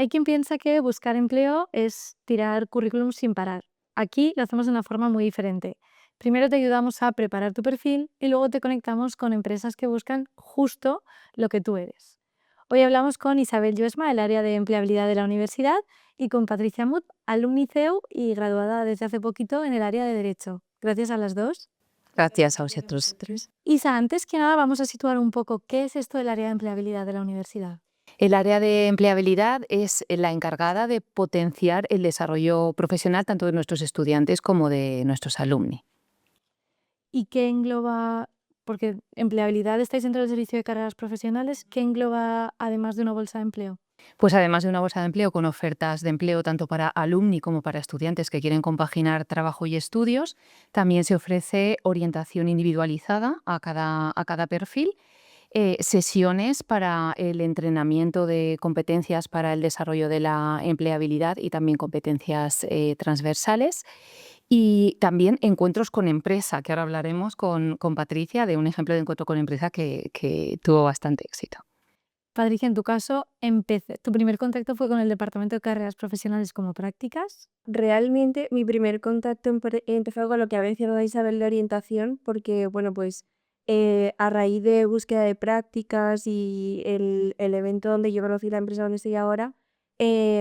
Hay quien piensa que buscar empleo es tirar currículum sin parar. Aquí lo hacemos de una forma muy diferente. Primero te ayudamos a preparar tu perfil y luego te conectamos con empresas que buscan justo lo que tú eres. Hoy hablamos con Isabel Lluesma, del área de empleabilidad de la universidad, y con Patricia Mut, alumni CEU y graduada desde hace poquito en el área de Derecho. Gracias a las dos. Gracias a vosotros tres. Isa, antes que nada vamos a situar un poco qué es esto del área de empleabilidad de la universidad. El área de empleabilidad es la encargada de potenciar el desarrollo profesional tanto de nuestros estudiantes como de nuestros alumni. ¿Y qué engloba, porque empleabilidad estáis dentro del servicio de carreras profesionales, qué engloba además de una bolsa de empleo? Pues además de una bolsa de empleo con ofertas de empleo tanto para alumni como para estudiantes que quieren compaginar trabajo y estudios, también se ofrece orientación individualizada a cada perfil, sesiones para el entrenamiento de competencias para el desarrollo de la empleabilidad y también competencias transversales. Y también encuentros con empresa, que ahora hablaremos con Patricia de un ejemplo de encuentro con empresa que tuvo bastante éxito. Patricia, en tu caso, tu primer contacto fue con el Departamento de Carreras Profesionales como prácticas. Realmente mi primer contacto empezó con lo que ha mencionado Isabel de orientación, porque bueno, pues a raíz de búsqueda de prácticas y el evento donde yo conocí la empresa donde estoy ahora,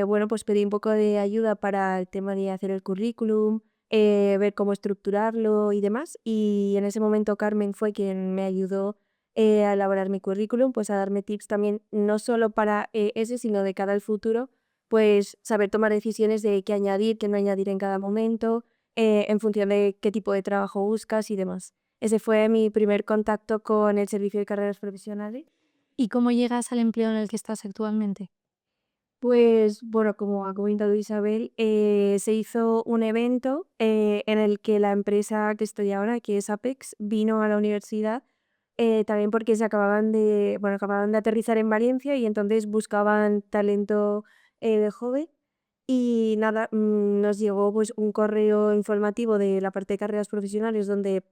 bueno, pues pedí un poco de ayuda para el tema de hacer el currículum, ver cómo estructurarlo y demás. Y en ese momento Carmen fue quien me ayudó a elaborar mi currículum, pues a darme tips también, no solo para ese, sino de cara al futuro, pues saber tomar decisiones de qué añadir, qué no añadir en cada momento, en función de qué tipo de trabajo buscas y demás. Ese fue mi primer contacto con el servicio de carreras profesionales. ¿Y cómo llegas al empleo en el que estás actualmente? Pues bueno, como ha comentado Isabel, se hizo un evento en el que la empresa que estoy ahora, que es Apex, vino a la universidad, también porque acababan de aterrizar en Valencia y entonces buscaban talento joven. Y nada, nos llegó pues un correo informativo de la parte de carreras profesionales donde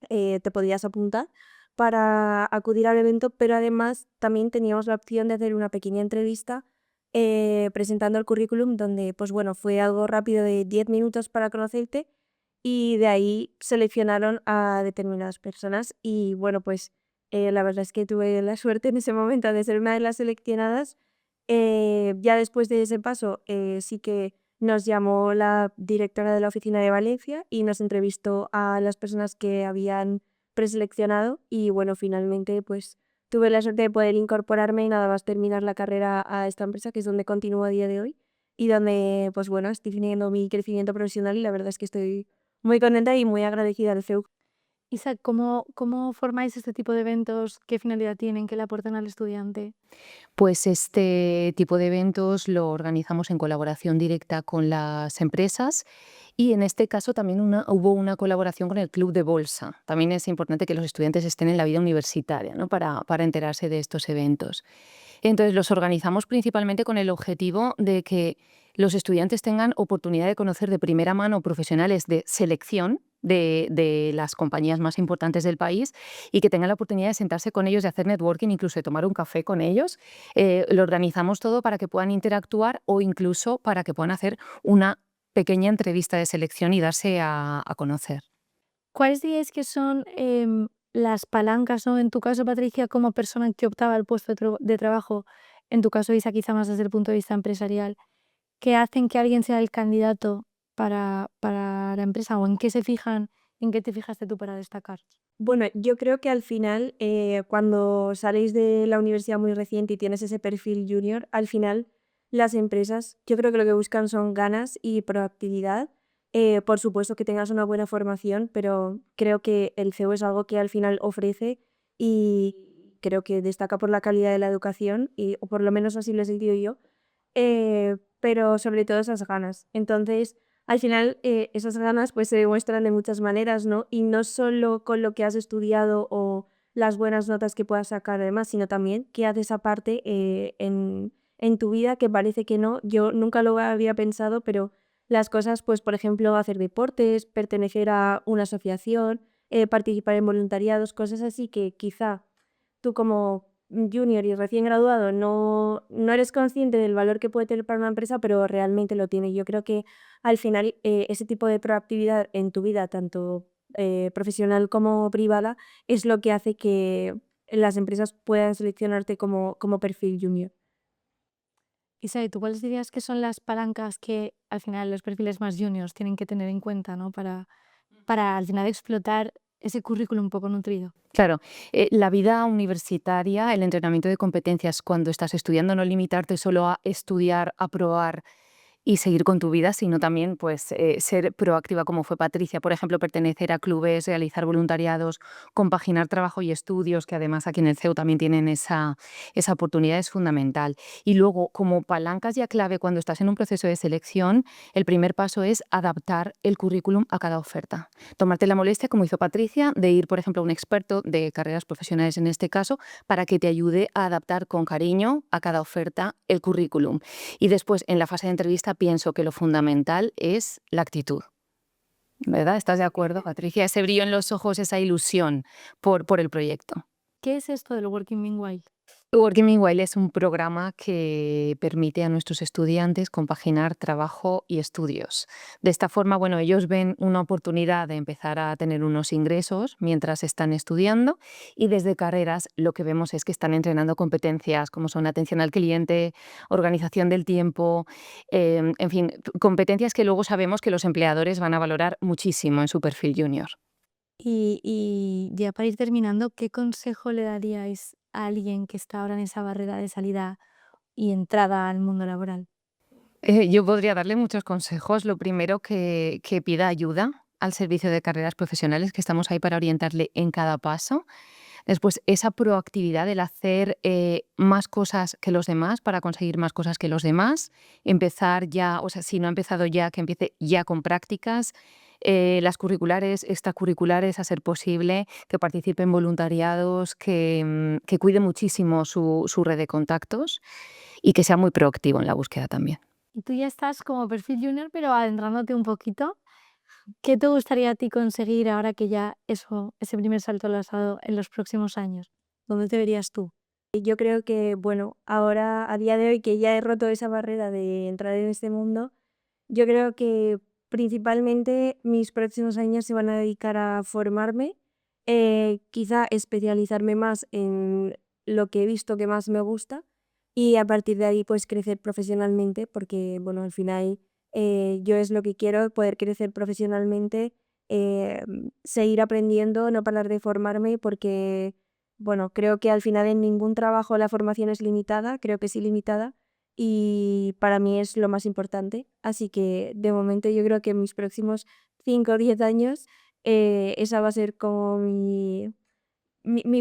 te podías apuntar para acudir al evento, pero además también teníamos la opción de hacer una pequeña entrevista presentando el currículum, donde pues bueno, fue algo rápido de 10 minutos para conocerte y de ahí seleccionaron a determinadas personas y bueno, pues la verdad es que tuve la suerte en ese momento de ser una de las seleccionadas. Ya después de ese paso sí que nos llamó la directora de la oficina de Valencia y nos entrevistó a las personas que habían preseleccionado y bueno, finalmente pues tuve la suerte de poder incorporarme y nada más terminar la carrera a esta empresa, que es donde continúo a día de hoy y donde pues bueno, estoy teniendo mi crecimiento profesional y la verdad es que estoy muy contenta y muy agradecida al CEU. Isa, ¿cómo formáis este tipo de eventos? ¿Qué finalidad tienen? ¿Qué le aportan al estudiante? Pues este tipo de eventos lo organizamos en colaboración directa con las empresas y en este caso también hubo una colaboración con el Club de Bolsa. También es importante que los estudiantes estén en la vida universitaria, ¿no? Para enterarse de estos eventos. Entonces los organizamos principalmente con el objetivo de que los estudiantes tengan oportunidad de conocer de primera mano profesionales de selección de las compañías más importantes del país y que tengan la oportunidad de sentarse con ellos, de hacer networking, incluso de tomar un café con ellos. Lo organizamos todo para que puedan interactuar o incluso para que puedan hacer una pequeña entrevista de selección y darse a conocer. ¿Cuáles diríais que son las palancas, ¿no? En tu caso, Patricia, como persona que optaba al puesto de trabajo, en tu caso, Isa, quizá más desde el punto de vista empresarial, que hacen que alguien sea el candidato para la empresa? ¿O en qué se fijan, en qué te fijaste tú para destacar? Bueno, yo creo que al final, cuando sales de la universidad muy reciente y tienes ese perfil junior, al final las empresas, yo creo que lo que buscan son ganas y proactividad. Por supuesto que tengas una buena formación, pero creo que el CEU es algo que al final ofrece y creo que destaca por la calidad de la educación, o por lo menos así lo he sentido yo, pero sobre todo esas ganas. Entonces, al final, esas ganas pues se demuestran de muchas maneras, ¿no? Y no solo con lo que has estudiado o las buenas notas que puedas sacar además, sino también qué haces aparte en tu vida, que parece que no. Yo nunca lo había pensado, pero las cosas, pues por ejemplo, hacer deportes, pertenecer a una asociación, participar en voluntariados, cosas así que quizá tú como junior y recién graduado no eres consciente del valor que puede tener para una empresa, pero realmente lo tiene. Yo creo que al final ese tipo de proactividad en tu vida, tanto profesional como privada, es lo que hace que las empresas puedan seleccionarte como perfil junior. Isa, ¿y tú cuáles dirías que son las palancas que al final los perfiles más juniors tienen que tener en cuenta, ¿no? Para al final explotar ese currículum poco nutrido. Claro, la vida universitaria, el entrenamiento de competencias cuando estás estudiando, no limitarte solo a estudiar, aprobar y seguir con tu vida, sino también pues, ser proactiva como fue Patricia, por ejemplo, pertenecer a clubes, realizar voluntariados, compaginar trabajo y estudios, que además aquí en el CEU también tienen esa oportunidad, es fundamental. Y luego, como palancas ya clave cuando estás en un proceso de selección, el primer paso es adaptar el currículum a cada oferta. Tomarte la molestia, como hizo Patricia, de ir, por ejemplo, a un experto de carreras profesionales en este caso, para que te ayude a adaptar con cariño a cada oferta el currículum. Y después, en la fase de entrevista, pienso que lo fundamental es la actitud. ¿Verdad? ¿Estás de acuerdo, Patricia? Ese brillo en los ojos, esa ilusión por el proyecto. ¿Qué es esto del Working Meanwhile? Working Meanwhile es un programa que permite a nuestros estudiantes compaginar trabajo y estudios. De esta forma, bueno, ellos ven una oportunidad de empezar a tener unos ingresos mientras están estudiando, y desde carreras lo que vemos es que están entrenando competencias como son atención al cliente, organización del tiempo, en fin, competencias que luego sabemos que los empleadores van a valorar muchísimo en su perfil junior. Y ya para ir terminando, ¿qué consejo le daríais a alguien que está ahora en esa barrera de salida y entrada al mundo laboral? Yo podría darle muchos consejos. Lo primero, que pida ayuda al servicio de carreras profesionales, que estamos ahí para orientarle en cada paso. Después, esa proactividad del hacer más cosas que los demás para conseguir más cosas que los demás. Empezar ya, o sea, si no ha empezado ya, que empiece ya con prácticas. Las curriculares, extracurriculares, a ser posible, que participe en voluntariados, que cuide muchísimo su red de contactos y que sea muy proactivo en la búsqueda también. Y tú ya estás como perfil junior, pero adentrándote un poquito. ¿Qué te gustaría a ti conseguir ahora que ya ese primer salto lo has dado en los próximos años? ¿Dónde te verías tú? Yo creo que, bueno, ahora a día de hoy que ya he roto esa barrera de entrar en este mundo, yo creo que principalmente mis próximos años se van a dedicar a formarme, quizá especializarme más en lo que he visto que más me gusta y a partir de ahí pues crecer profesionalmente porque, bueno, al final yo es lo que quiero, poder crecer profesionalmente, seguir aprendiendo, no parar de formarme porque, bueno, creo que al final en ningún trabajo la formación es limitada, creo que es ilimitada y para mí es lo más importante. Así que de momento yo creo que en mis próximos 5 o 10 años esa va a ser como mi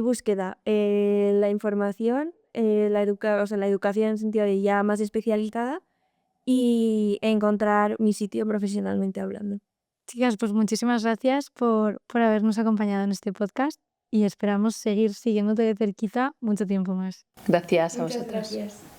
búsqueda. La información, o sea, la educación en sentido de ya más especializada y encontrar mi sitio profesionalmente hablando. Chicas, pues muchísimas gracias por habernos acompañado en este podcast y esperamos seguir siguiéndote de cerquita mucho tiempo más. Gracias a Muchas vosotros. gracias.